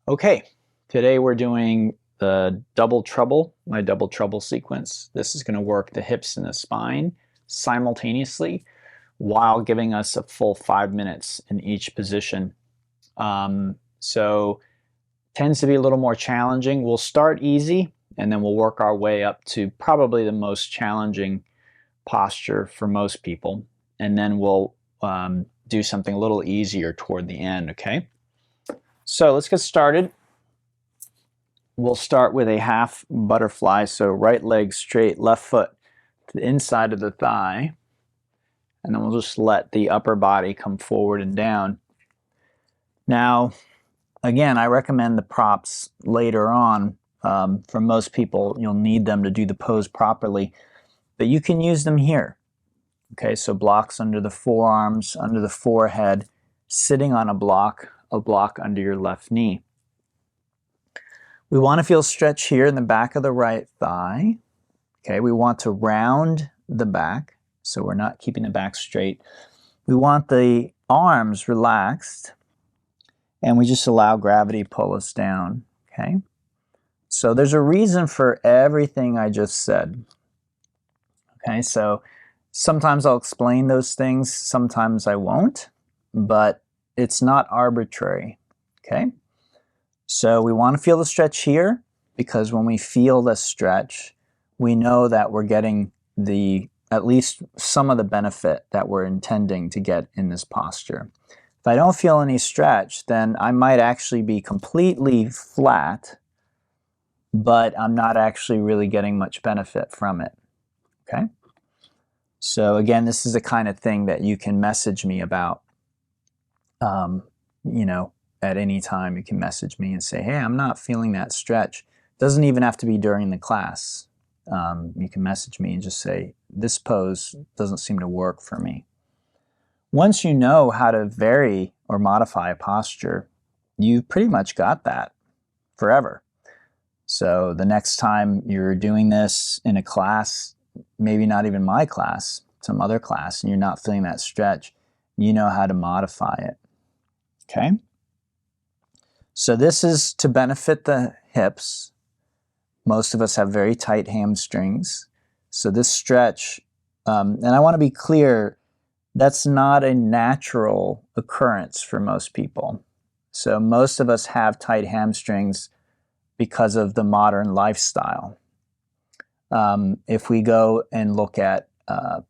Okay, today we're doing the double treble, my double treble sequence. This is going to work the hips and the spine simultaneously while giving us a full 5 minutes in each position. So tends to be a little more challenging. We'll start easy and then we'll work our way up to probably the most challenging posture for most people. And then we'll do something a little easier toward the end, okay? So let's get started. We'll start with a half butterfly, so right leg straight, left foot to the inside of the thigh, and then we'll just let the upper body come forward and down. Now, again, I recommend the props later on. For most people, you'll need them to do the pose properly, but you can use them here. Okay, so blocks under the forearms, under the forehead, sitting on a block under your left knee. We want to feel stretch here in the back of the right thigh. Okay, we want to round the back, so we're not keeping the back straight. We want the arms relaxed, and we just allow gravity to pull us down. Okay, so there's a reason for everything I just said. Okay, so sometimes I'll explain those things, sometimes I won't, but it's not arbitrary. Okay, so we want to feel the stretch here, because when we feel the stretch, we know that we're getting at least some of the benefit that we're intending to get in this posture. If I don't feel any stretch, then I might actually be completely flat, but I'm not actually really getting much benefit from it. Okay? So again, this is the kind of thing that you can message me about. At any time you can message me and say, hey, I'm not feeling that stretch. Doesn't even have to be during the class. You can message me and just say, this pose doesn't seem to work for me. Once you know how to vary or modify a posture, you've pretty much got that forever. So the next time you're doing this in a class, maybe not even my class, some other class, and you're not feeling that stretch, you know how to modify it. Okay? So this is to benefit the hips. Most of us have very tight hamstrings. So this stretch, and I want to be clear, that's not a natural occurrence for most people. So most of us have tight hamstrings because of the modern lifestyle. If we go and look at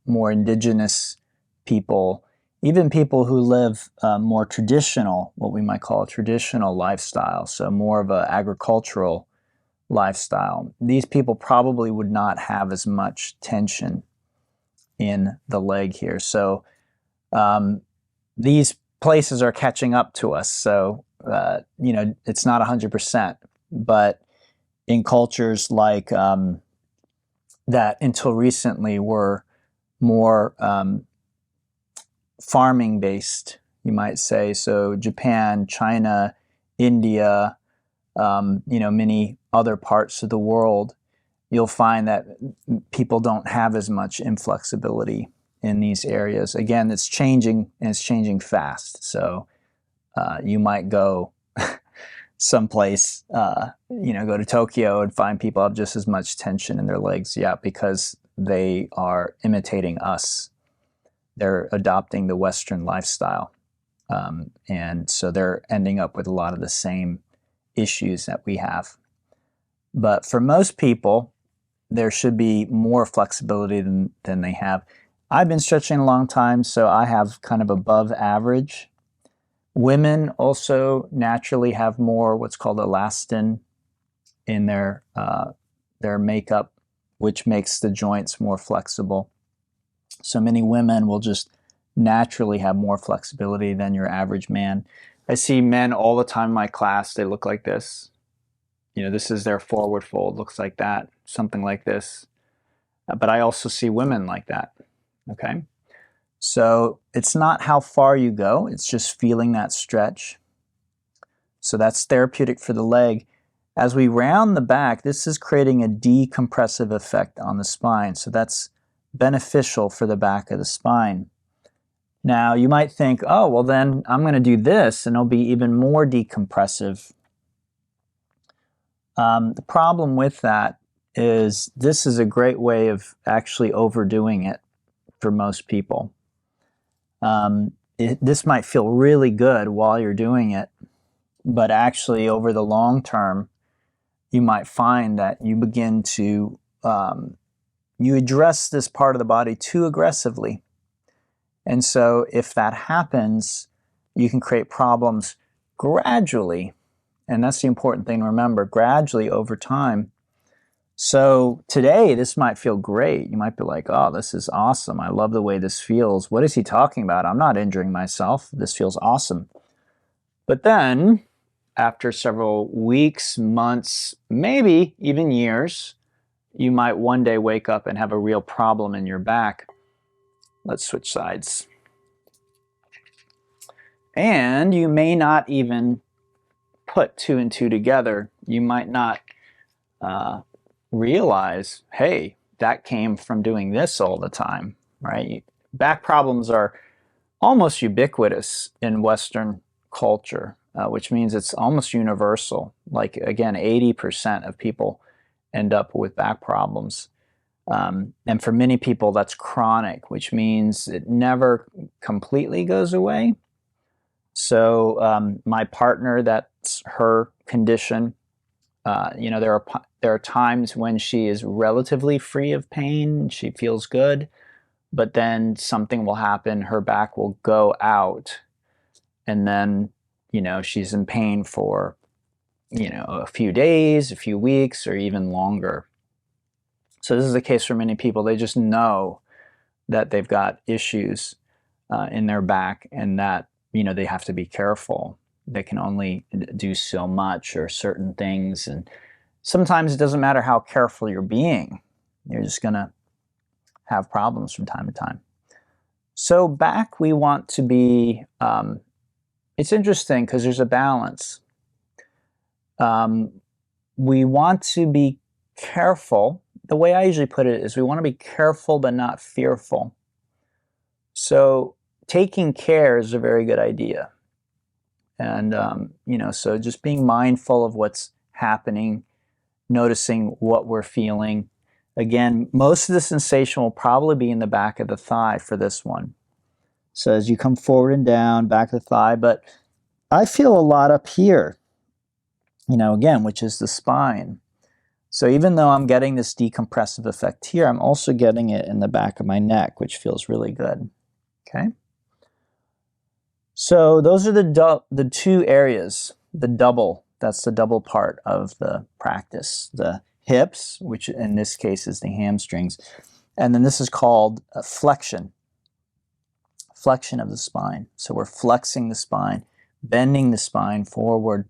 more indigenous people, even people who live more traditional, what we might call a traditional lifestyle, so more of an agricultural lifestyle, these people probably would not have as much tension in the leg here. So these places are catching up to us. So, it's not 100%, but in cultures like that until recently were more farming based, you might say. So Japan, China, India, many other parts of the world, you'll find that people don't have as much inflexibility in these areas. Again, it's changing, and it's changing fast. So you might go someplace, go to Tokyo and find people have just as much tension in their legs. Yeah, because they are imitating us. They're adopting the Western lifestyle. And so they're ending up with a lot of the same issues that we have. But for most people, there should be more flexibility than they have. I've been stretching a long time, so I have kind of above average. Women also naturally have more what's called elastin in their makeup, which makes the joints more flexible. So many women will just naturally have more flexibility than your average man. I see men all the time in my class, they look like this. This is their forward fold, looks like that, something like this. But I also see women like that, okay? So it's not how far you go, it's just feeling that stretch. So that's therapeutic for the leg. As we round the back, this is creating a decompressive effect on the spine. So that's beneficial for the back of the spine. Now you might think, oh, well then I'm going to do this and it'll be even more decompressive. The problem with that is this is a great way of actually overdoing it for most people. This might feel really good while you're doing it, but actually over the long term, you might find that you begin to, you address this part of the body too aggressively. And so if that happens, you can create problems gradually. And that's the important thing to remember, gradually over time. So today, this might feel great. You might be like, oh, this is awesome. I love the way this feels. What is he talking about? I'm not injuring myself. This feels awesome. But then, after several weeks, months, maybe even years, you might one day wake up and have a real problem in your back. Let's switch sides. And you may not even put 2 and 2 together. You might not realize, hey, that came from doing this all the time, right? Back problems are almost ubiquitous in Western culture, which means it's almost universal. Like, again, 80% of people end up with back problems. And for many people, that's chronic, which means it never completely goes away. So my partner, that's her condition. There are times when she is relatively free of pain, she feels good, but then something will happen, her back will go out, and then, she's in pain for, a few days, a few weeks, or even longer. So this is the case for many people. They just know that they've got issues in their back, and that, they have to be careful. They can only do so much or certain things, and sometimes it doesn't matter how careful you're being. You're just going to have problems from time to time. So back, we want to be, it's interesting because there's a balance. We want to be careful. The way I usually put it is we want to be careful but not fearful. So taking care is a very good idea. And, so just being mindful of what's happening, noticing what we're feeling. Again, most of the sensation will probably be in the back of the thigh for this one. So as you come forward and down, back of the thigh, but I feel a lot up here, again, which is the spine. So even though I'm getting this decompressive effect here, I'm also getting it in the back of my neck, which feels really good. Okay. So those are the 2 areas, that's the double part of the practice. The hips, which in this case is the hamstrings, and then this is called flexion of the spine. So we're flexing the spine, bending the spine forward,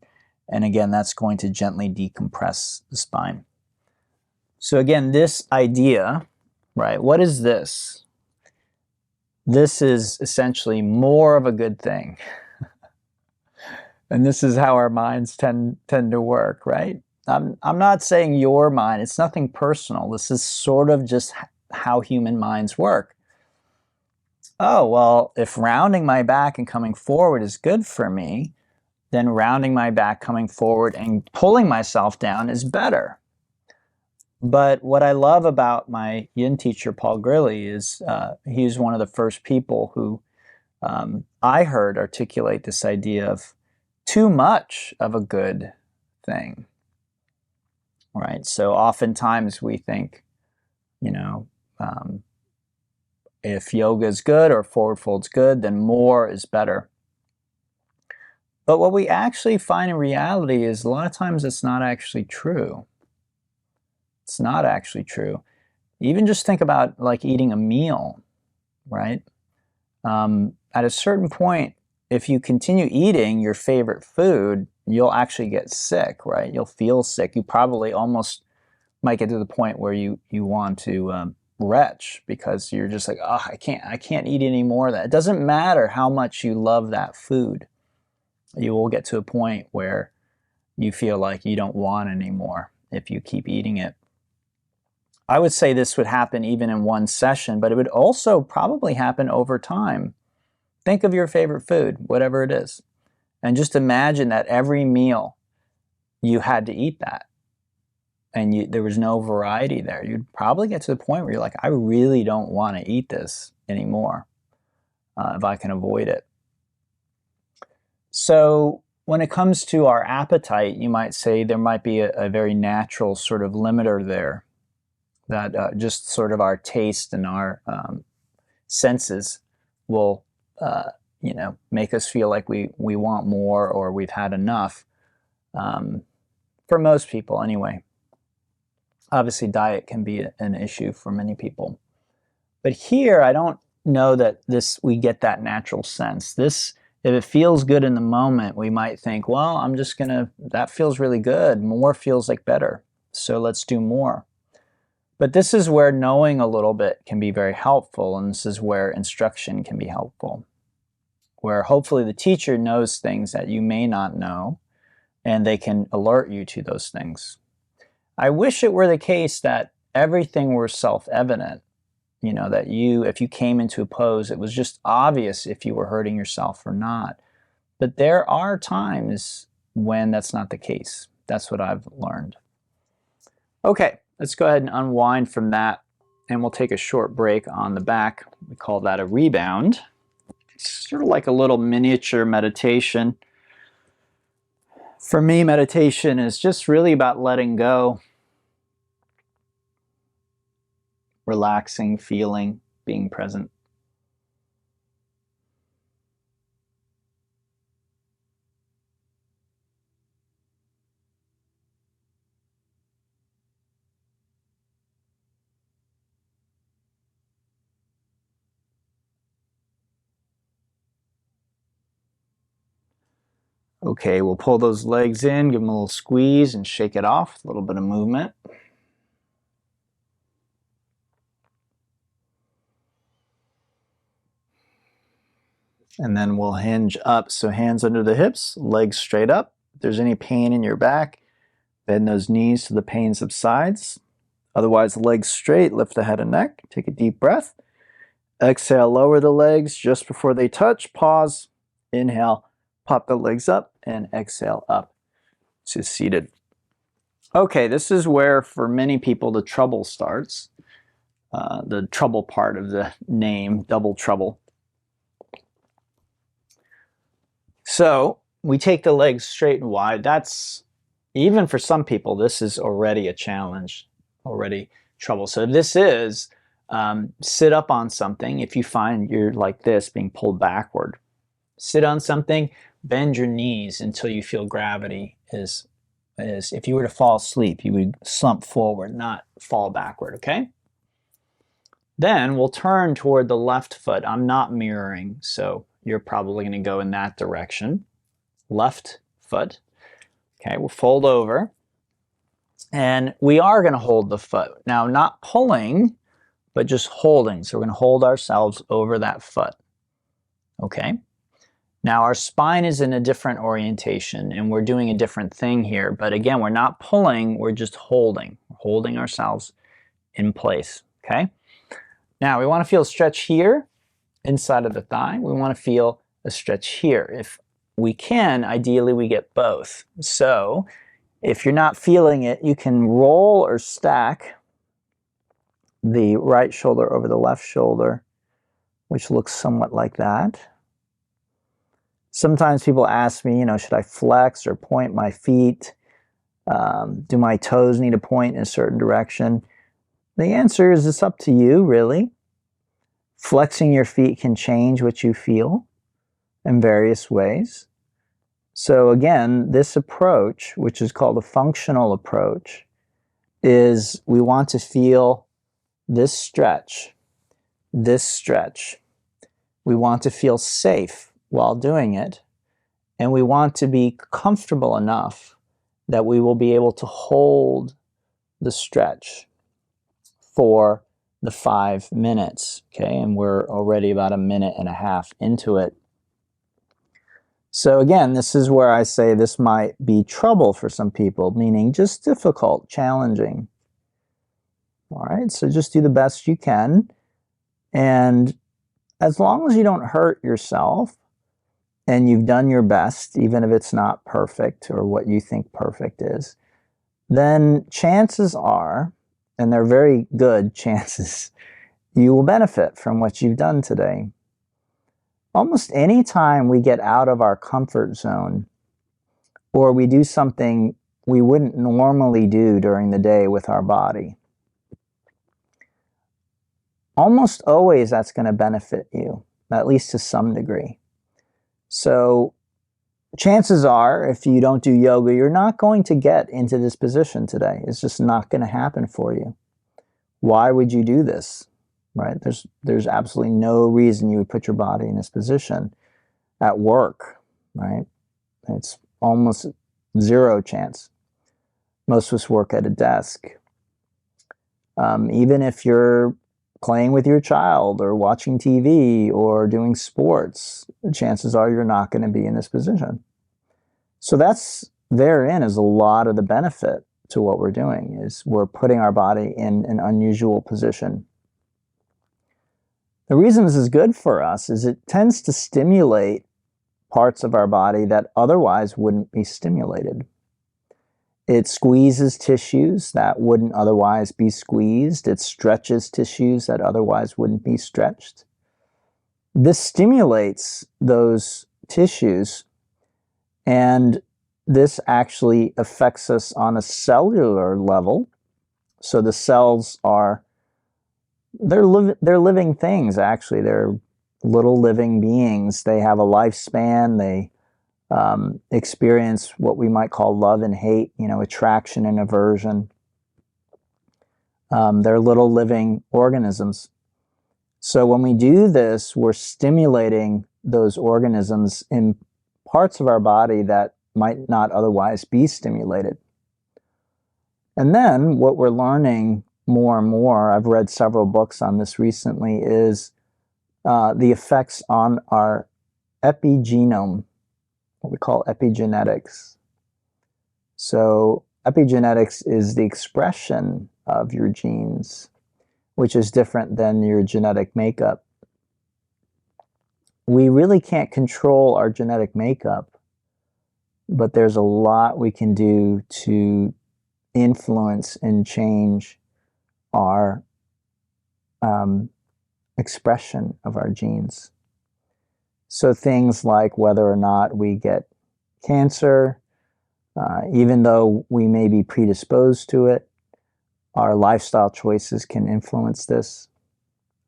and again, that's going to gently decompress the spine. So again, this idea, right, what is this? This is essentially more of a good thing. And this is how our minds tend to work, right? I'm not saying your mind, it's nothing personal. This is sort of just how human minds work. Oh, well, if rounding my back and coming forward is good for me, then rounding my back, coming forward, and pulling myself down is better. But what I love about my yin teacher, Paul Grilly, is he's one of the first people who I heard articulate this idea of too much of a good thing, right? So oftentimes we think, if yoga is good or forward fold's good, then more is better. But what we actually find in reality is a lot of times it's not actually true. It's not actually true. Even just think about like eating a meal, right? At a certain point, if you continue eating your favorite food, you'll actually get sick, right? You'll feel sick. You probably almost might get to the point where you want to retch because you're just like, oh, I can't eat any more of that. It doesn't matter how much you love that food. You will get to a point where you feel like you don't want any more if you keep eating it. I would say this would happen even in one session, but it would also probably happen over time. Think of your favorite food, whatever it is, and just imagine that every meal you had to eat that. and there was no variety there, you'd probably get to the point where you're like, I really don't want to eat this anymore if I can avoid it. So when it comes to our appetite, you might say there might be a very natural sort of limiter there, that just sort of our taste and our senses will make us feel like we want more, or we've had enough, for most people anyway. Obviously diet can be an issue for many people, but here I don't know that we get that natural sense. If it feels good in the moment, we might think, well, that feels really good, more feels like better, so let's do more. But this is where knowing a little bit can be very helpful, and this is where instruction can be helpful, where hopefully the teacher knows things that you may not know, and they can alert you to those things. I wish it were the case that everything were self-evident, that if you came into a pose, it was just obvious if you were hurting yourself or not. But there are times when that's not the case. That's what I've learned. Okay, let's go ahead and unwind from that, and we'll take a short break on the back. We call that a rebound. It's sort of like a little miniature meditation. For me, meditation is just really about letting go, relaxing, feeling, being present. Okay, we'll pull those legs in, give them a little squeeze and shake it off, a little bit of movement. And then we'll hinge up, so hands under the hips, legs straight up. If there's any pain in your back, bend those knees so the pain subsides. Otherwise, legs straight, lift the head and neck, take a deep breath. Exhale, lower the legs just before they touch, pause, inhale, pop the legs up, and exhale up to seated. Okay, this is where for many people the trouble starts. The trouble part of the name, double trouble. So we take the legs straight and wide. That's, even for some people, this is already a challenge, already trouble. So this is sit up on something. If you find you're like this, being pulled backward, sit on something, bend your knees until you feel gravity is if you were to fall asleep, you would slump forward, not fall backward, okay? Then we'll turn toward the left foot. I'm not mirroring, so you're probably going to go in that direction. Left foot. Okay, we'll fold over. And we are going to hold the foot. Now, not pulling, but just holding. So we're going to hold ourselves over that foot. Okay? Now, our spine is in a different orientation, and we're doing a different thing here. But again, we're not pulling, we're just holding. We're holding ourselves in place. Okay? Now, we want to feel a stretch here, inside of the thigh. We want to feel a stretch here. If we can, ideally we get both. So if you're not feeling it, you can roll or stack the right shoulder over the left shoulder, which looks somewhat like that. Sometimes people ask me, should I flex or point my feet? Do my toes need to point in a certain direction? The answer is it's up to you, really. Flexing your feet can change what you feel in various ways. So again, this approach, which is called a functional approach, is we want to feel this stretch, this stretch. We want to feel safe while doing it, and we want to be comfortable enough that we will be able to hold the stretch for the 5 minutes, okay? And we're already about 1.5 minutes into it. So again, this is where I say this might be trouble for some people, meaning just difficult, challenging. All right, so just do the best you can. And as long as you don't hurt yourself and you've done your best, even if it's not perfect or what you think perfect is, then chances are, and they're very good chances, you will benefit from what you've done today. Almost any time we get out of our comfort zone, or we do something we wouldn't normally do during the day with our body, almost always that's going to benefit you, at least to some degree. So chances are, if you don't do yoga, you're not going to get into this position today. It's just not going to happen for you. Why would you do this? Right? There's absolutely no reason you would put your body in this position at work, right? It's almost zero chance. Most of us work at a desk. Even if you're playing with your child or watching TV or doing sports, chances are you're not going to be in this position. So that's therein is a lot of the benefit to what we're doing, is we're putting our body in an unusual position. The reason this is good for us is it tends to stimulate parts of our body that otherwise wouldn't be stimulated. It squeezes tissues that wouldn't otherwise be squeezed. It stretches tissues that otherwise wouldn't be stretched. This stimulates those tissues, and this actually affects us on a cellular level. So the cells are, they're living things, actually. They're little living beings. They have a lifespan. They experience what we might call love and hate, attraction and aversion. They're little living organisms. So when we do this, we're stimulating those organisms in parts of our body that might not otherwise be stimulated. And then what we're learning more and more, I've read several books on this recently, is the effects on our epigenome, what we call epigenetics. So epigenetics is the expression of your genes, which is different than your genetic makeup. We really can't control our genetic makeup, but there's a lot we can do to influence and change our expression of our genes. So things like whether or not we get cancer, even though we may be predisposed to it, our lifestyle choices can influence this.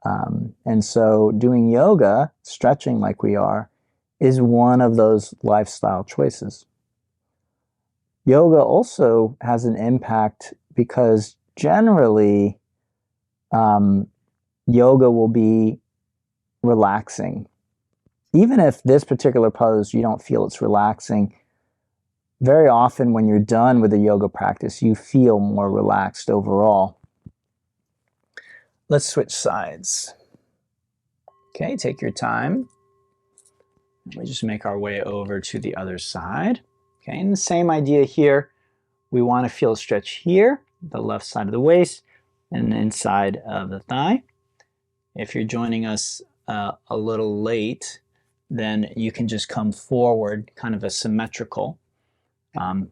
And so doing yoga, stretching like we are, is one of those lifestyle choices. Yoga also has an impact because generally yoga will be relaxing. Even if this particular pose, you don't feel it's relaxing, very often when you're done with a yoga practice, you feel more relaxed overall. Let's switch sides. Okay, take your time. We just make our way over to the other side. Okay, and the same idea here. We want to feel a stretch here, the left side of the waist, and the inside of the thigh. If you're joining us a little late, then you can just come forward, kind of a symmetrical.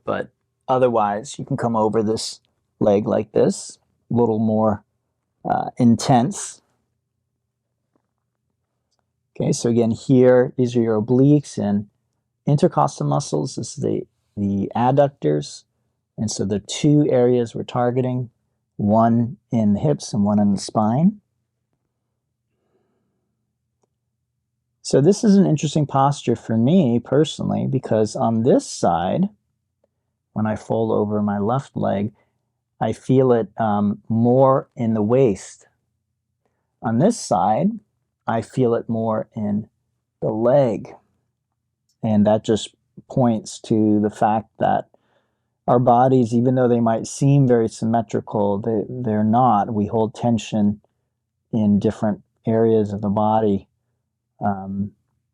But otherwise, you can come over this leg like this, a little more intense. Okay, so again, here, these are your obliques and intercostal muscles. This is the adductors. And so the two areas we're targeting, one in the hips and one in the spine. So this is an interesting posture for me personally, because on this side, when I fold over my left leg, I feel it more in the waist. On this side, I feel it more in the leg. And that just points to the fact that our bodies, even though they might seem very symmetrical, they're not. We hold tension in different areas of the body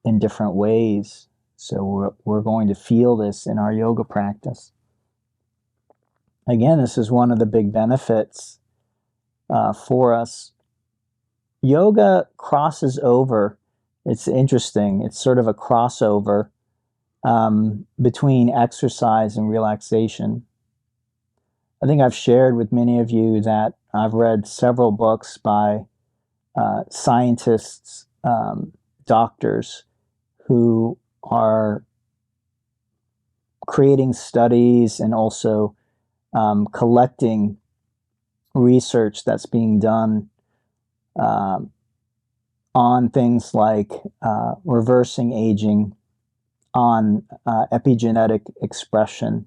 in different ways. So we're going to feel this in our yoga practice. Again, this is one of the big benefits for us. Yoga crosses over. It's interesting. It's sort of a crossover between exercise and relaxation. I think I've shared with many of you that I've read several books by scientists, doctors who are creating studies and also collecting research that's being done um, on things like reversing aging, on epigenetic expression,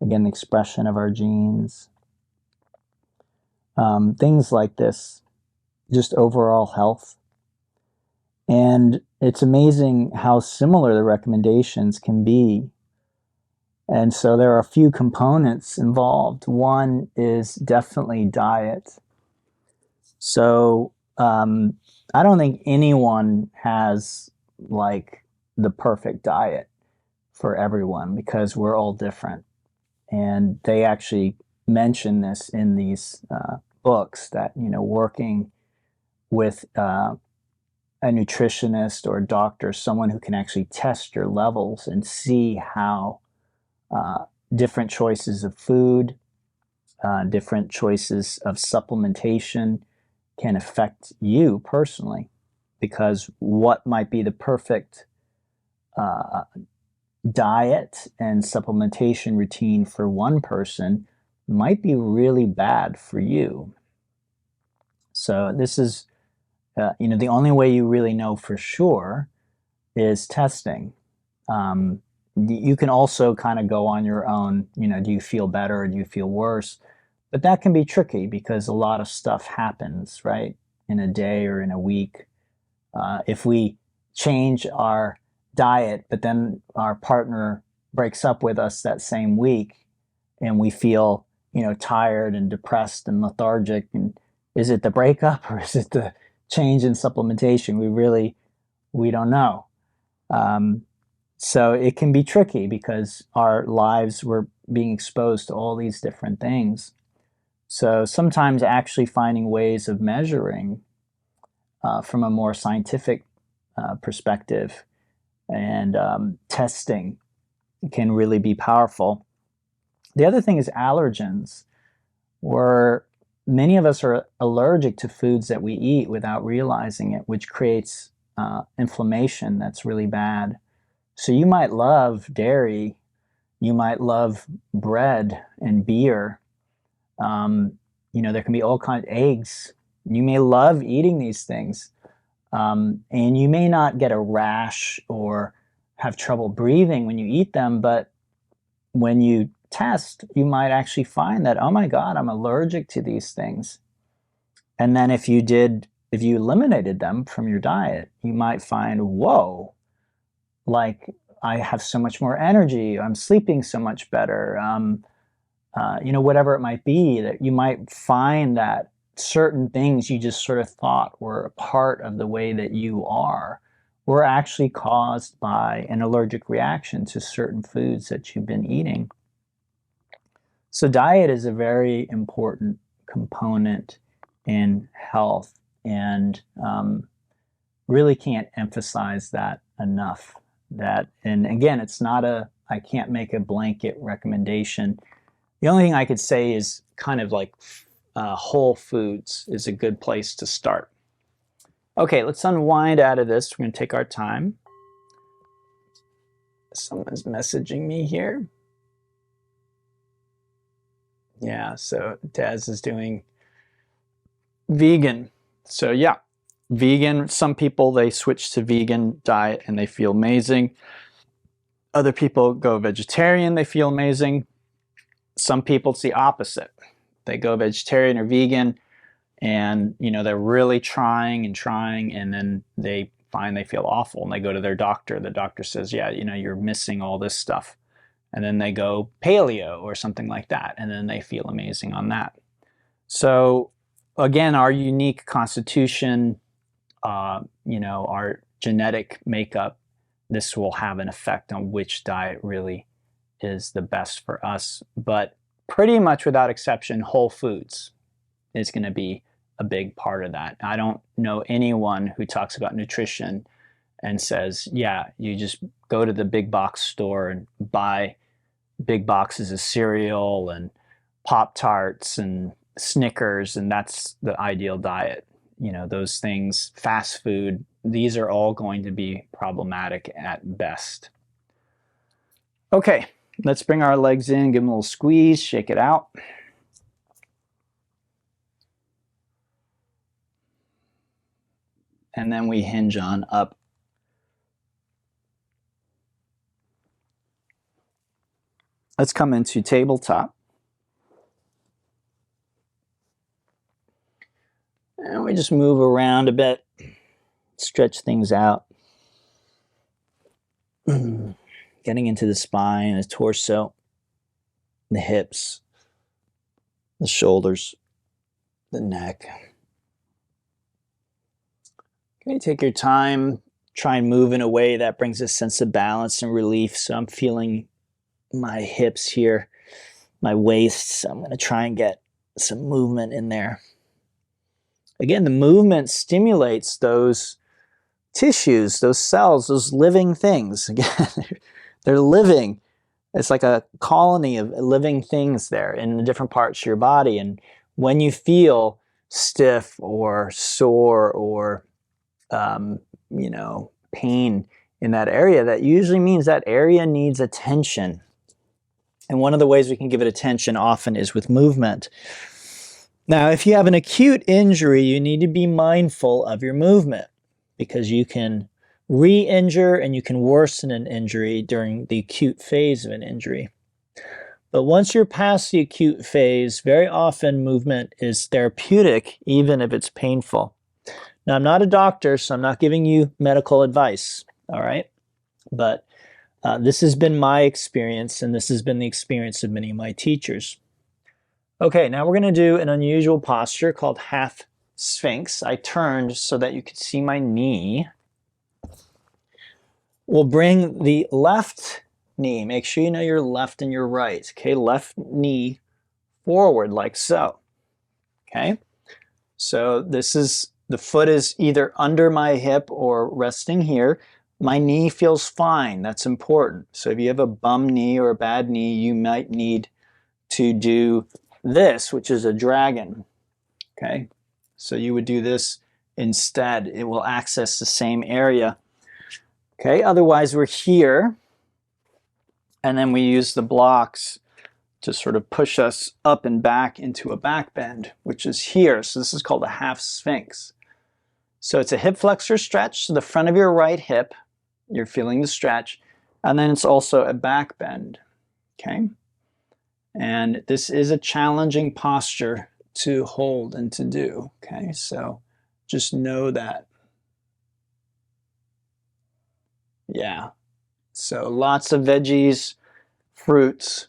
again, the expression of our genes, things like this, just overall health. And it's amazing how similar the recommendations can be. And so there are a few components involved. One is definitely diet. So I don't think anyone has like the perfect diet for everyone because we're all different. And they actually mention this in these books that, you know, working with a nutritionist or a doctor, someone who can actually test your levels and see how different choices of food, different choices of supplementation can affect you personally. Because what might be the perfect diet and supplementation routine for one person might be really bad for you. So this is, you know, the only way you really know for sure is testing. You can also kind of go on your own, you know, do you feel better or do you feel worse? But that can be tricky because a lot of stuff happens, right, in a day or in a week. If we change our diet, but then our partner breaks up with us that same week and we feel, you know, tired and depressed and lethargic, and is it the breakup or is it the change in supplementation? We don't know. So it can be tricky because our lives were being exposed to all these different things. So sometimes actually finding ways of measuring from a more scientific perspective and testing can really be powerful. The other thing is allergens, where many of us are allergic to foods that we eat without realizing it, which creates inflammation that's really bad. So you might love dairy, you might love bread and beer. You know, there can be all kinds of eggs. You may love eating these things. And you may not get a rash or have trouble breathing when you eat them, but when you test, you might actually find that, oh my God, I'm allergic to these things. And then if you eliminated them from your diet, you might find, whoa, like I have so much more energy, I'm sleeping so much better, you know, whatever it might be, that you might find that certain things you just sort of thought were a part of the way that you are were actually caused by an allergic reaction to certain foods that you've been eating. So diet is a very important component in health, and really can't emphasize that enough. That, and again, it's not I can't make a blanket recommendation. The only thing I could say is kind of like whole foods is a good place to start. Okay, let's unwind out of this. We're going to take our time. Someone's messaging me here. Yeah, so Daz is doing vegan. So yeah, vegan. Some people, they switch to vegan diet and they feel amazing. Other people go vegetarian, they feel amazing. Some people, it's the opposite. They go vegetarian or vegan, and you know, they're really trying and then they find they feel awful and they go to their doctor. The doctor says, yeah, you know, you're missing all this stuff. And then they go paleo or something like that, and then they feel amazing on that. So again, our unique constitution, you know, our genetic makeup, this will have an effect on which diet really is the best for us. But pretty much without exception, whole foods is going to be a big part of that. I don't know anyone who talks about nutrition and says, yeah, you just go to the big box store and buy big boxes of cereal and Pop-Tarts and Snickers, and that's the ideal diet. You know, those things, fast food, these are all going to be problematic at best. Okay, let's bring our legs in, give them a little squeeze, shake it out. And then we hinge on up. Let's come into tabletop. And we just move around a bit, stretch things out. Getting into the spine, the torso, the hips, the shoulders, the neck. Okay, take your time, try and move in a way that brings a sense of balance and relief. So I'm feeling my hips here, my waist. So I'm going to try and get some movement in there. Again, the movement stimulates those tissues, those cells, those living things. Again, they're living. It's like a colony of living things there in the different parts of your body. And when you feel stiff or sore or you know, pain in that area, that usually means that area needs attention. And one of the ways we can give it attention often is with movement. Now, if you have an acute injury, you need to be mindful of your movement, because you can re-injure and you can worsen an injury during the acute phase of an injury. But once you're past the acute phase, very often movement is therapeutic, even if it's painful. Now, I'm not a doctor, so I'm not giving you medical advice, all right? But this has been my experience, and this has been the experience of many of my teachers. Okay, now we're going to do an unusual posture called half Sphinx. I turned so that you could see my knee. We'll bring the left knee. Make sure you know your left and your right. Okay, left knee forward like so. Okay, so this is, the foot is either under my hip or resting here. My knee feels fine. That's important. So if you have a bum knee or a bad knee, you might need to do this, which is a dragon. Okay, so you would do this instead. It will access the same area. Okay, otherwise we're here, and then we use the blocks to sort of push us up and back into a back bend, which is here. So this is called a half Sphinx. So it's a hip flexor stretch, so the front of your right hip, you're feeling the stretch, and then it's also a back bend. Okay, and this is a challenging posture to hold and to do. Okay, so just know that. Yeah, so lots of veggies, fruits,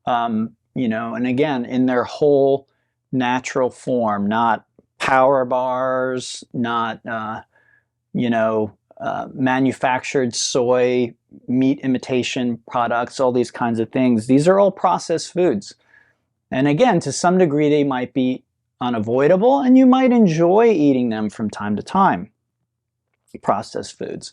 you know, and again, in their whole natural form, not power bars, not, you know, manufactured soy, meat imitation products, all these kinds of things. These are all processed foods. And again, to some degree, they might be unavoidable, and you might enjoy eating them from time to time, processed foods.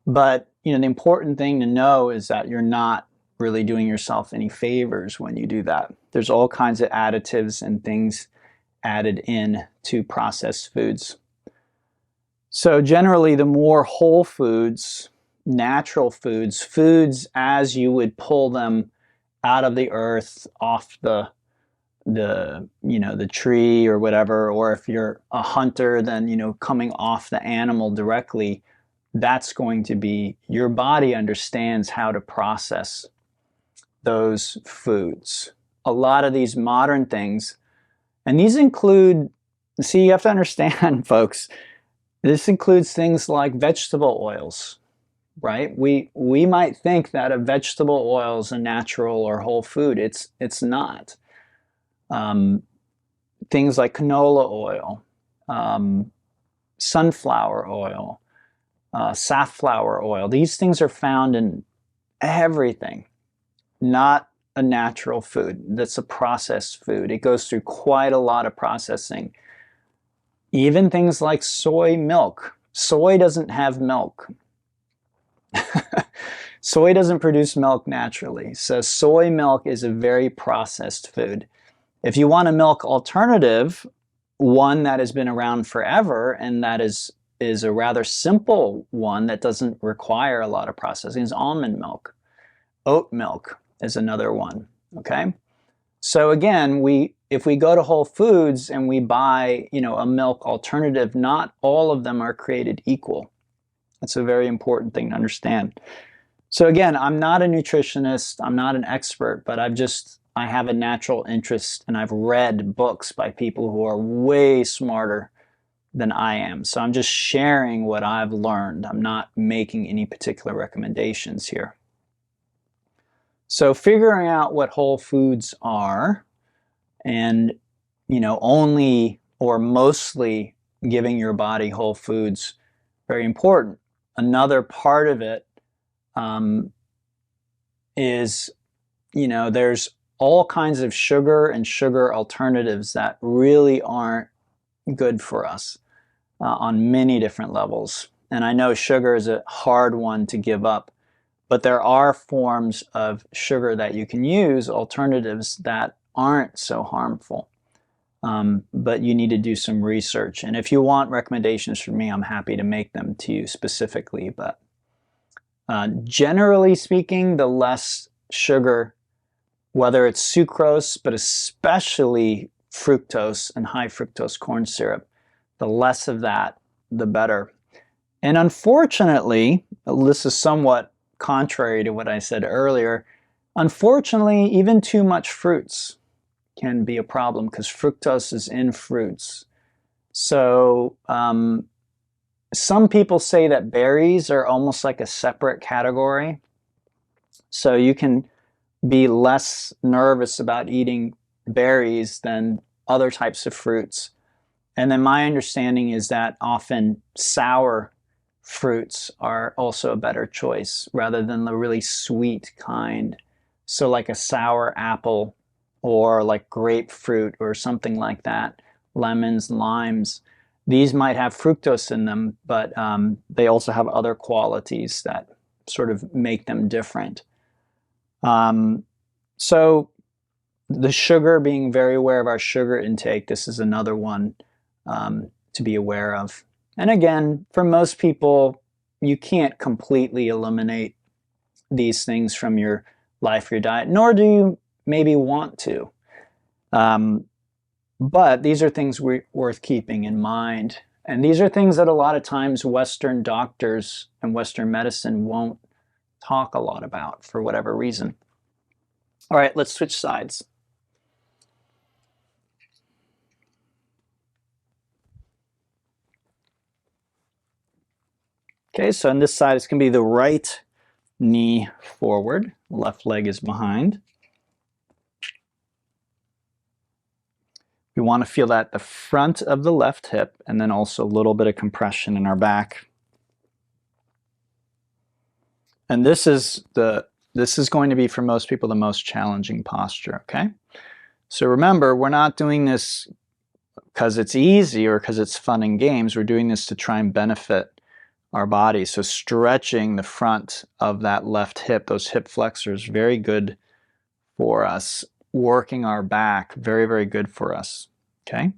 But, you know, the important thing to know is that you're not really doing yourself any favors when you do that. There's all kinds of additives and things added in to processed foods. So generally, the more whole foods, natural foods, foods as you would pull them out of the earth, off the you know, the tree or whatever, or if you're a hunter, then, you know, coming off the animal directly, that's going to be, your body understands how to process those foods. A lot of these modern things, and these include, see, you have to understand, folks, this includes things like vegetable oils, right? We might think that a vegetable oil is a natural or whole food. It's not. Things like canola oil, sunflower oil, safflower oil, these things are found in everything. Not a natural food. That's a processed food. It goes through quite a lot of processing. Even things like soy milk. Soy doesn't have milk. Soy doesn't produce milk naturally, so soy milk is a very processed food. If you want a milk alternative, one that has been around forever and that is a rather simple one that doesn't require a lot of processing is almond milk. Oat milk is another one, okay? So again, if we go to Whole Foods and we buy, a milk alternative, not all of them are created equal. That's a very important thing to understand. So again, I'm not a nutritionist, I'm not an expert, but I have a natural interest and I've read books by people who are way smarter than I am. So I'm just sharing what I've learned. I'm not making any particular recommendations here. So figuring out what whole foods are and, only or mostly giving your body whole foods, very important. Another part of it is, there's all kinds of sugar and sugar alternatives that really aren't good for us on many different levels. And I know sugar is a hard one to give up, but there are forms of sugar that you can use, alternatives that aren't so harmful. But you need to do some research. And if you want recommendations from me, I'm happy to make them to you specifically. But generally speaking, the less sugar, whether it's sucrose, but especially fructose and high fructose corn syrup, the less of that, the better. And unfortunately, this is somewhat contrary to what I said earlier, unfortunately, even too much fruits can be a problem because fructose is in fruits. So some people say that berries are almost like a separate category. So you can be less nervous about eating berries than other types of fruits. And then my understanding is that often sour fruits are also a better choice rather than the really sweet kind. So like a sour apple or like grapefruit or something like that, lemons, limes. These might have fructose in them, but they also have other qualities that sort of make them different. So the sugar, being very aware of our sugar intake, this is another one to be aware of. And again, for most people, you can't completely eliminate these things from your life, your diet, nor do you maybe want to. But these are things worth keeping in mind. And these are things that a lot of times Western doctors and Western medicine won't talk a lot about for whatever reason. All right, let's switch sides. Okay, so on this side, it's going to be the right knee forward, left leg is behind. We want to feel that at the front of the left hip and then also a little bit of compression in our back. And this is going to be, for most people, the most challenging posture, okay? So remember, we're not doing this because it's easy or because it's fun and games. We're doing this to try and benefit our body. So stretching the front of that left hip, those hip flexors, very good for us. Working our back, very, very good for us, okay?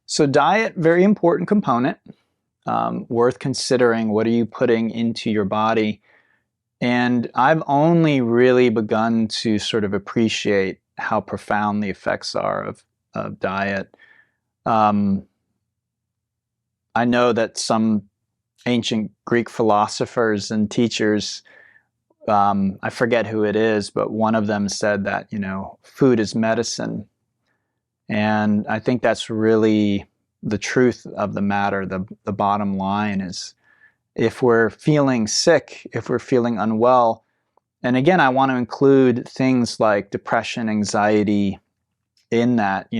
So diet, very important component, worth considering. What are you putting into your body? And I've only really begun to sort of appreciate how profound the effects are of diet. I know that some ancient Greek philosophers and teachers, I forget who it is, but one of them said that, food is medicine. And I think that's really the truth of the matter. The bottom line is, if we're feeling sick, if we're feeling unwell, and again, I want to include things like depression, anxiety in that,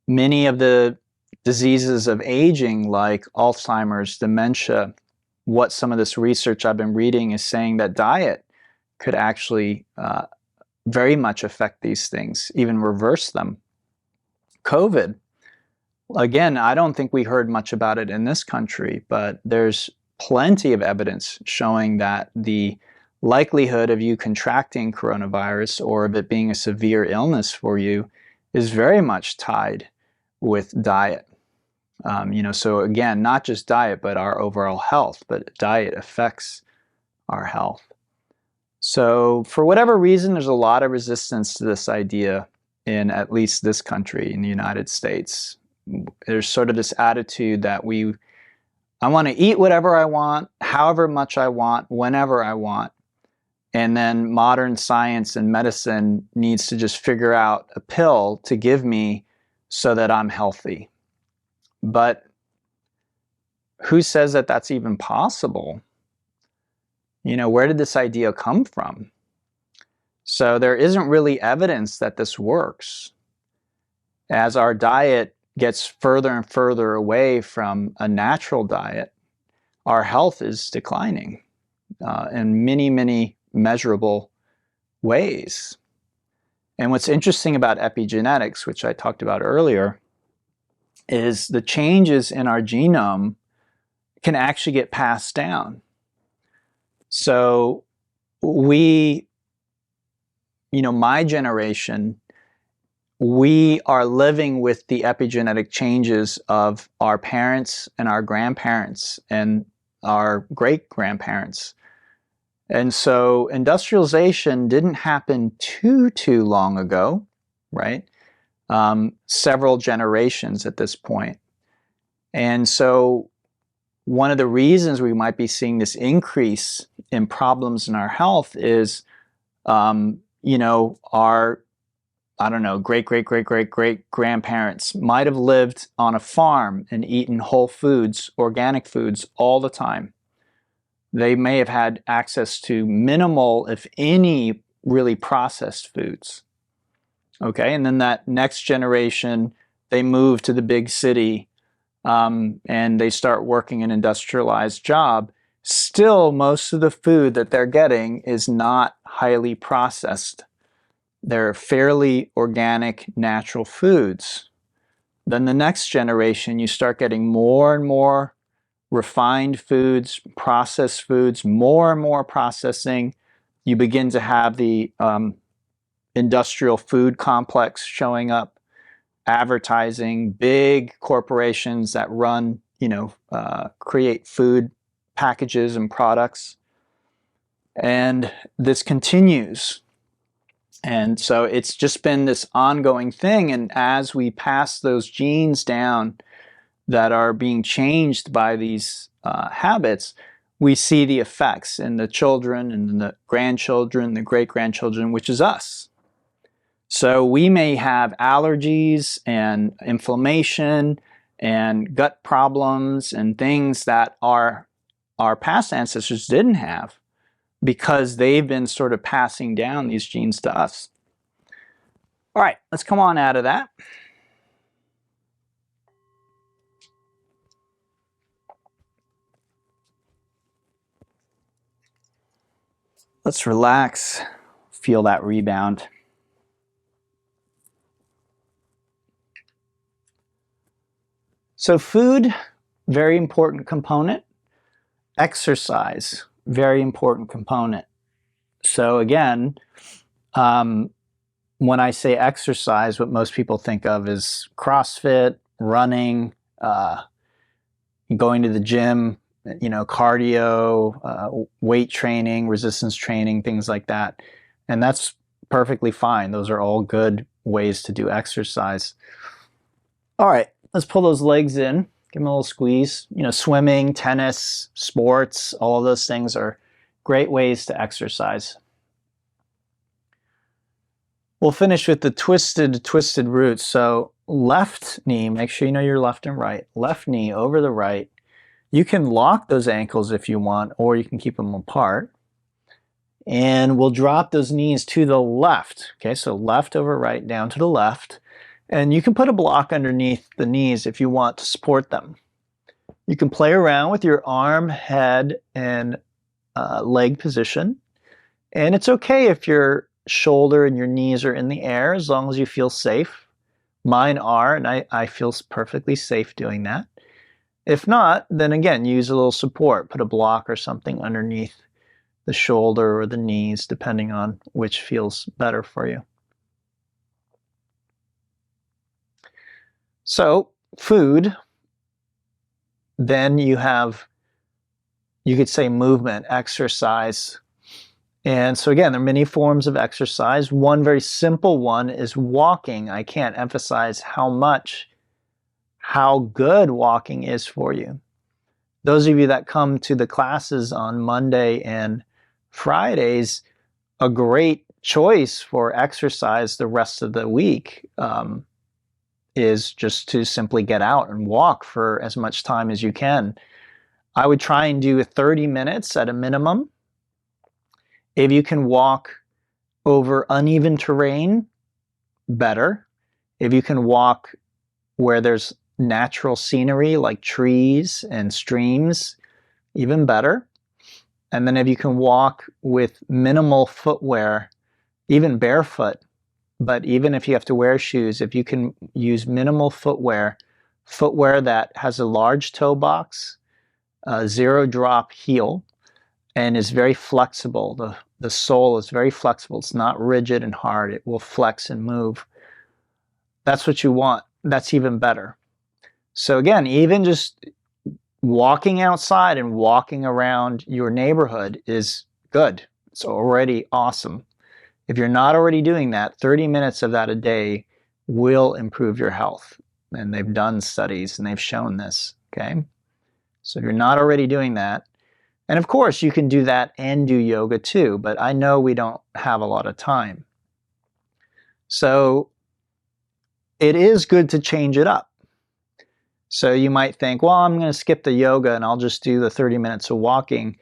many of the diseases of aging, like Alzheimer's, dementia, what some of this research I've been reading is saying that diet could actually very much affect these things, even reverse them. COVID, again, I don't think we heard much about it in this country, but there's plenty of evidence showing that the likelihood of you contracting coronavirus or of it being a severe illness for you is very much tied with diet. So again, not just diet, but our overall health, but diet affects our health. So for whatever reason, there's a lot of resistance to this idea in at least this country, in the United States. There's sort of this attitude that I want to eat whatever I want, however much I want, whenever I want. And then modern science and medicine needs to just figure out a pill to give me so that I'm healthy. But who says that that's even possible? Where did this idea come from? So there isn't really evidence that this works. As our diet gets further and further away from a natural diet, our health is declining in many, many measurable ways. And what's interesting about epigenetics, which I talked about earlier, is the changes in our genome can actually get passed down. So my generation, we are living with the epigenetic changes of our parents and our grandparents and our great-grandparents. And so industrialization didn't happen too long ago, right? Several generations at this point. And so one of the reasons we might be seeing this increase in problems in our health is, our great-great-great-great-great-grandparents might have lived on a farm and eaten whole foods, organic foods all the time. They may have had access to minimal, if any, really processed foods. Okay, and then that next generation, they move to the big city and they start working an industrialized job. Still, most of the food that they're getting is not highly processed. They're fairly organic, natural foods. Then the next generation, you start getting more and more refined foods, processed foods, more and more processing. You begin to have the industrial food complex showing up, advertising, big corporations that run, create food packages and products. And this continues. And so it's just been this ongoing thing. And as we pass those genes down that are being changed by these habits, we see the effects in the children and the grandchildren, the great-grandchildren, which is us. So we may have allergies and inflammation and gut problems and things that our past ancestors didn't have, because they've been sort of passing down these genes to us. All right, let's come on out of that. Let's relax, feel that rebound. So food, very important component. Exercise, very important component. So again, when I say exercise, what most people think of is CrossFit, running, going to the gym, cardio, weight training, resistance training, things like that. And that's perfectly fine. Those are all good ways to do exercise. All right, let's pull those legs in. Give them a little squeeze. Swimming, tennis, sports, all of those things are great ways to exercise. We'll finish with the twisted roots. So left knee, make sure you know your left and right. Left knee over the right. You can lock those ankles if you want, or you can keep them apart. And we'll drop those knees to the left. Okay, so left over right, down to the left. And you can put a block underneath the knees if you want to support them. You can play around with your arm, head, and leg position. And it's okay if your shoulder and your knees are in the air, as long as you feel safe. Mine are, and I feel perfectly safe doing that. If not, then again, use a little support. Put a block or something underneath the shoulder or the knees, depending on which feels better for you. So, food, then you could say movement, exercise. And so again, there are many forms of exercise. One very simple one is walking. I can't emphasize how good walking is for you. Those of you that come to the classes on Monday and Fridays, a great choice for exercise the rest of the week is just to simply get out and walk for as much time as you can. I would try and do 30 minutes at a minimum. If you can walk over uneven terrain, better. If you can walk where there's natural scenery like trees and streams, even better. And then if you can walk with minimal footwear, even barefoot, but even if you have to wear shoes, if you can use minimal footwear that has a large toe box, a zero drop heel, and is very flexible. The sole is very flexible. It's not rigid and hard. It will flex and move. That's what you want. That's even better. So again, even just walking outside and walking around your neighborhood is good. It's already awesome. If you're not already doing that, 30 minutes of that a day will improve your health. And they've done studies and they've shown this, okay? So if you're not already doing that, and of course you can do that and do yoga too, but I know we don't have a lot of time. So it is good to change it up. So you might think, well, I'm going to skip the yoga and I'll just do the 30 minutes of walking.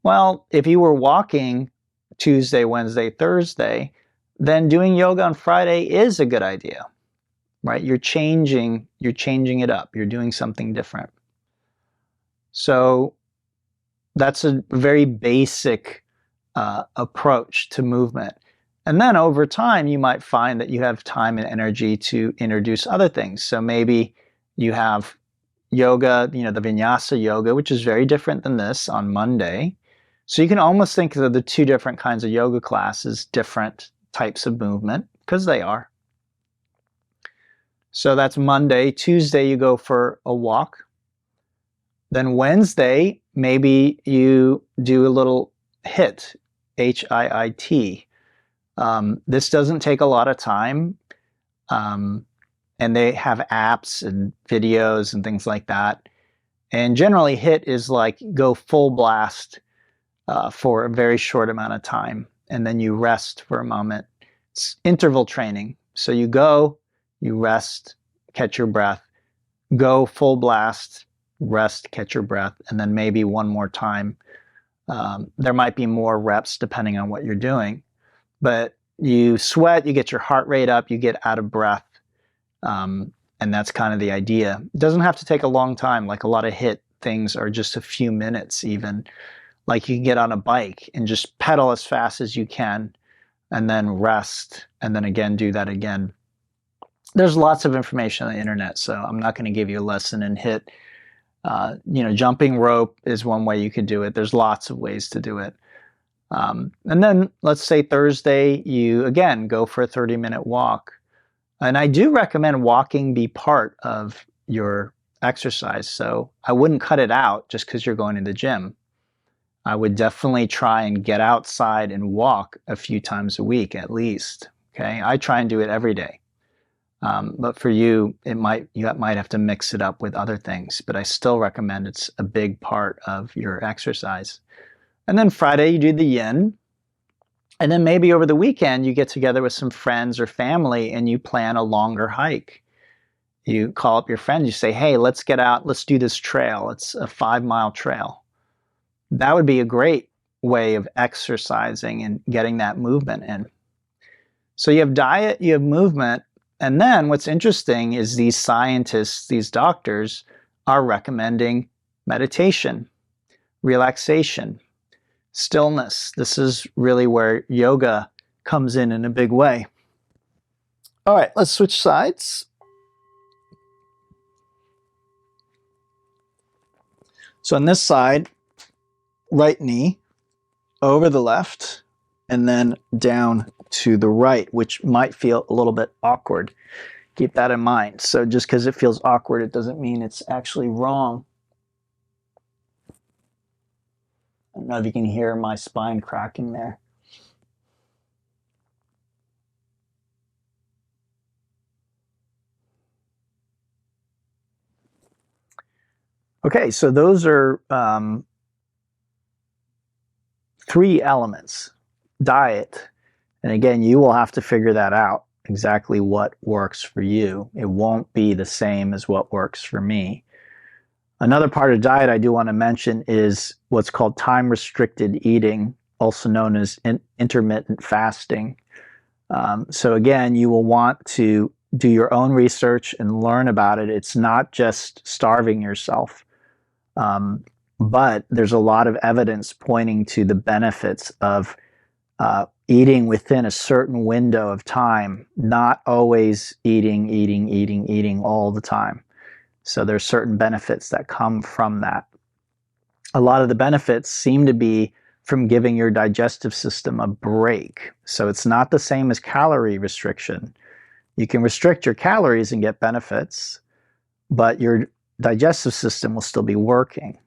Well, if you were walking Tuesday, Wednesday, Thursday, then doing yoga on Friday is a good idea, right? You're changing it up. You're doing something different. So that's a very basic approach to movement. And then over time, you might find that you have time and energy to introduce other things. So maybe you have yoga, the vinyasa yoga, which is very different than this on Monday. So you can almost think of the two different kinds of yoga classes, different types of movement, because they are. So that's Monday. Tuesday, you go for a walk. Then Wednesday, maybe you do a little HIIT, H-I-I-T. This doesn't take a lot of time. And they have apps and videos and things like that. And generally HIIT is like go full blast for a very short amount of time. And then you rest for a moment. It's interval training. So you go, you rest, catch your breath, go full blast, rest, catch your breath, and then maybe one more time. There might be more reps depending on what you're doing. But you sweat, you get your heart rate up, you get out of breath. And that's kind of the idea. It doesn't have to take a long time. Like a lot of HIIT things are just a few minutes even. Like you can get on a bike and just pedal as fast as you can and then rest and then again do that again. There's lots of information on the internet, so I'm not going to give you a lesson in HIIT. Jumping rope is one way you could do it. There's lots of ways to do it. And then let's say Thursday, you again go for a 30-minute walk. And I do recommend walking be part of your exercise. So I wouldn't cut it out just because you're going to the gym. I would definitely try and get outside and walk a few times a week at least. Okay, I try and do it every day. But for you, you might have to mix it up with other things. But I still recommend it's a big part of your exercise. And then Friday, you do the yin. And then maybe over the weekend, you get together with some friends or family and you plan a longer hike. You call up your friends, you say, hey, let's get out, let's do this trail. It's a 5-mile trail. That would be a great way of exercising and getting that movement in. So you have diet, you have movement, and then what's interesting is these scientists, these doctors, are recommending meditation, relaxation, stillness. This is really where yoga comes in a big way. All right, let's switch sides. So on this side, right knee over the left, and then down to the right, which might feel a little bit awkward. Keep that in mind. So just because it feels awkward, it doesn't mean it's actually wrong. I don't know if you can hear my spine cracking there. Okay, so those are 3 elements. Diet, and again, you will have to figure that out, exactly what works for you. It won't be the same as what works for me. Another part of diet I do want to mention is what's called time-restricted eating, also known as intermittent fasting. So again, you will want to do your own research and learn about it. It's not just starving yourself, but there's a lot of evidence pointing to the benefits of eating within a certain window of time, not always eating all the time. So there's certain benefits that come from that. A lot of the benefits seem to be from giving your digestive system a break. So it's not the same as calorie restriction. You can restrict your calories and get benefits, but your digestive system will still be working.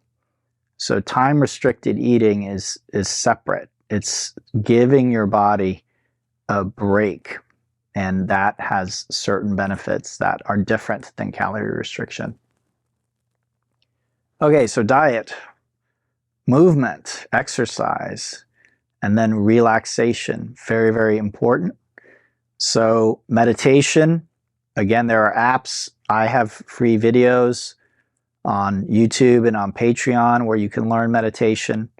So time-restricted eating is separate. It's giving your body a break, and that has certain benefits that are different than calorie restriction. Okay, so diet, movement, exercise, and then relaxation, very, very important. So meditation, again, there are apps. I have free videos on YouTube and on Patreon where you can learn meditation.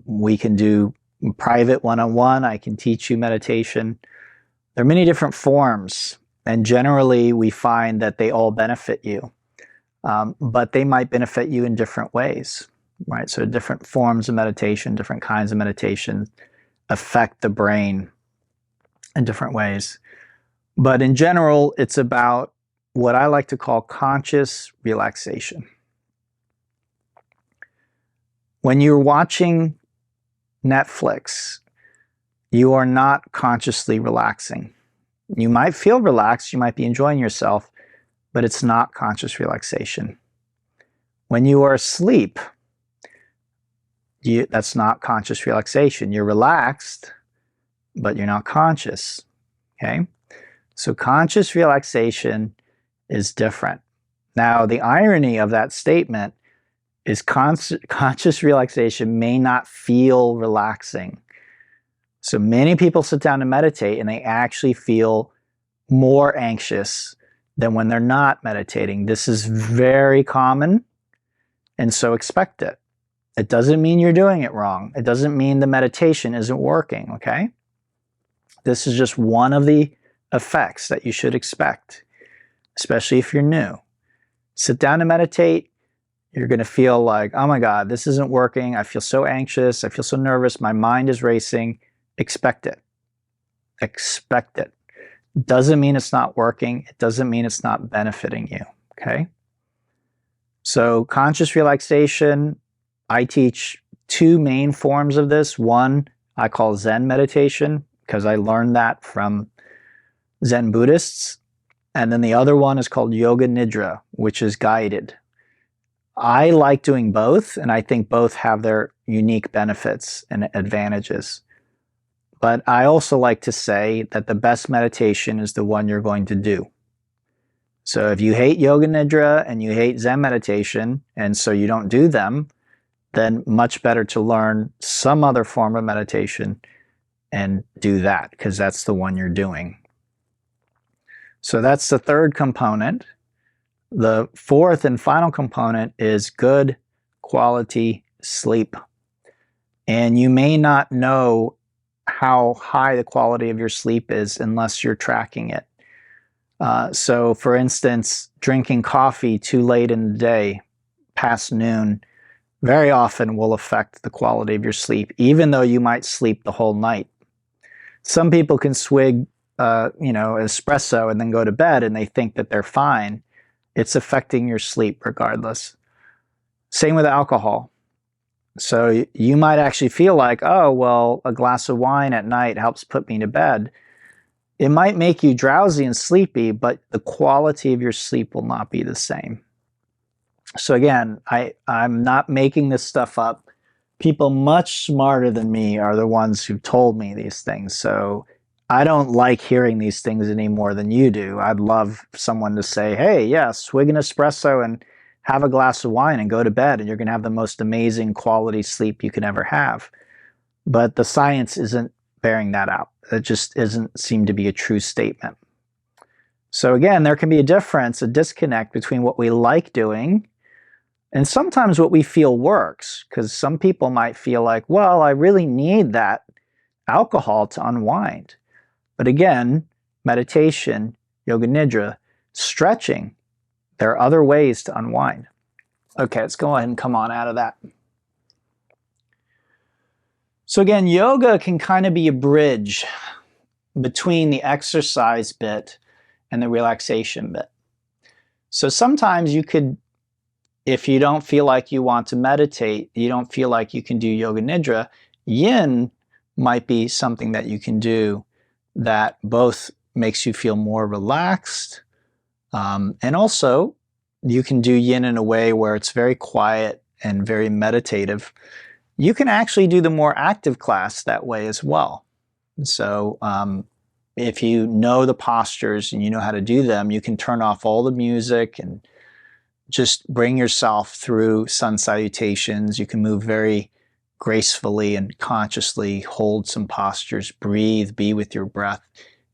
We can do private one-on-one. I can teach you meditation. There are many different forms, and generally we find that they all benefit you, but they might benefit you in different ways, right? So different forms of meditation, different kinds of meditation affect the brain in different ways. But in general, it's about what I like to call conscious relaxation. When you're watching Netflix, you are not consciously relaxing. You might feel relaxed, you might be enjoying yourself, but it's not conscious relaxation. When you are asleep, that's not conscious relaxation. You're relaxed, but you're not conscious, okay? So conscious relaxation is different. Now, the irony of that statement is conscious relaxation may not feel relaxing. So many people sit down to meditate and they actually feel more anxious than when they're not meditating. This is very common, and so expect it. It doesn't mean you're doing it wrong. It doesn't mean the meditation isn't working, okay? This is just one of the effects that you should expect, especially if you're new. Sit down to meditate. You're going to feel like, oh my God, this isn't working. I feel so anxious. I feel so nervous. My mind is racing. Expect it. Expect it. Doesn't mean it's not working. It doesn't mean it's not benefiting you, okay? So conscious relaxation, I teach 2 main forms of this. One I call Zen meditation because I learned that from Zen Buddhists. And then the other one is called Yoga Nidra, which is guided. I like doing both, and I think both have their unique benefits and advantages. But I also like to say that the best meditation is the one you're going to do. So if you hate Yoga Nidra and you hate Zen meditation, and so you don't do them, then much better to learn some other form of meditation and do that, because that's the one you're doing. So that's the third component. The fourth and final component is good quality sleep. And you may not know how high the quality of your sleep is unless you're tracking it. So for instance, drinking coffee too late in the day, past noon, very often will affect the quality of your sleep, even though you might sleep the whole night. Some people can swig espresso and then go to bed and they think that they're fine. It's affecting your sleep regardless. Same with alcohol. So you might actually feel like, oh, well, a glass of wine at night helps put me to bed. It might make you drowsy and sleepy, but the quality of your sleep will not be the same. So again, I'm not making this stuff up. People much smarter than me are the ones who told me these things. So I don't like hearing these things any more than you do. I'd love someone to say, hey, yeah, swig an espresso and have a glass of wine and go to bed, and you're going to have the most amazing quality sleep you can ever have. But the science isn't bearing that out. It just doesn't seem to be a true statement. So again, there can be a difference, a disconnect between what we like doing and sometimes what we feel works, because some people might feel like, well, I really need that alcohol to unwind. But again, meditation, yoga nidra, stretching, there are other ways to unwind. Okay, let's go ahead and come on out of that. So again, yoga can kind of be a bridge between the exercise bit and the relaxation bit. So sometimes you could, if you don't feel like you want to meditate, you don't feel like you can do yoga nidra, yin might be something that you can do that both makes you feel more relaxed, and also you can do yin in a way where it's very quiet and very meditative. You can actually do the more active class that way as well. So if you know the postures and you know how to do them, you can turn off all the music and just bring yourself through sun salutations. You can move very gracefully and consciously, hold some postures, breathe, be with your breath.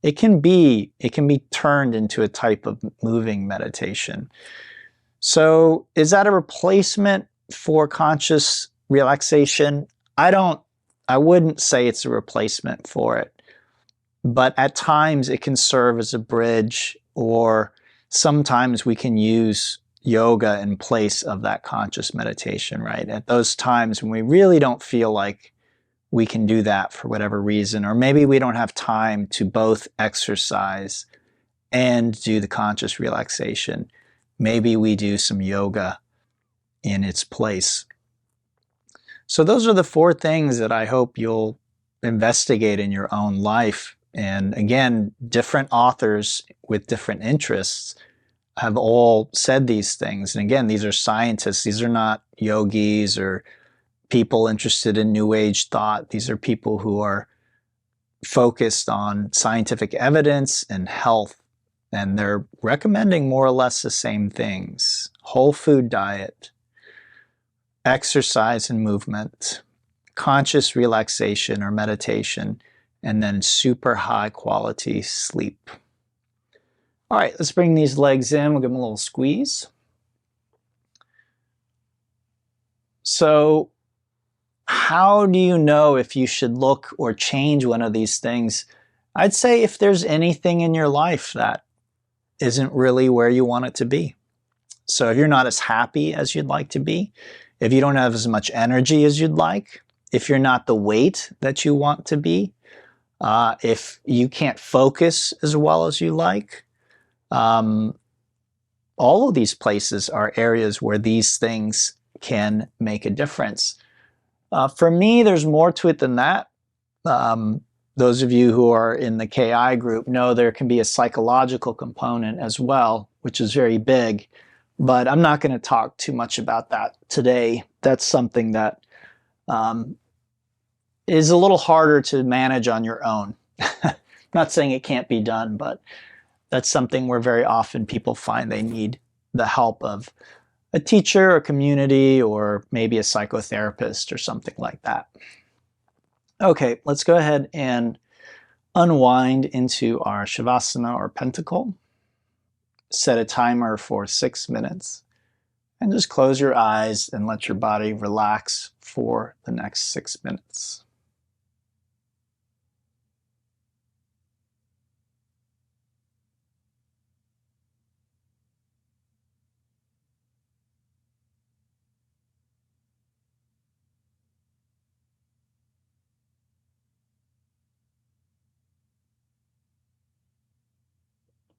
It can be turned into a type of moving meditation. So is that a replacement for conscious relaxation? I wouldn't say it's a replacement for it, but at times it can serve as a bridge, or sometimes we can use yoga in place of that conscious meditation, right? At those times when we really don't feel like we can do that for whatever reason, or maybe we don't have time to both exercise and do the conscious relaxation, maybe we do some yoga in its place. So those are the 4 things that I hope you'll investigate in your own life. And again, different authors with different interests have all said these things. And again, these are scientists. These are not yogis or people interested in New Age thought. These are people who are focused on scientific evidence and health. And they're recommending more or less the same things: whole food diet, exercise and movement, conscious relaxation or meditation, and then super high quality sleep. All right, let's bring these legs in. We'll give them a little squeeze. So how do you know if you should look or change one of these things? I'd say if there's anything in your life that isn't really where you want it to be. So if you're not as happy as you'd like to be, if you don't have as much energy as you'd like, if you're not the weight that you want to be, if you can't focus as well as you like, all of these places are areas where these things can make a difference. For me, there's more to it than that. Those of you who are in the KI group know there can be a psychological component as well, which is very big. But I'm not going to talk too much about that today. That's something that is a little harder to manage on your own. Not saying it can't be done, but that's something where very often people find they need the help of a teacher, a community, or maybe a psychotherapist or something like that. Okay, let's go ahead and unwind into our Shavasana or pentacle. Set a timer for 6 minutes and just close your eyes and let your body relax for the next 6 minutes.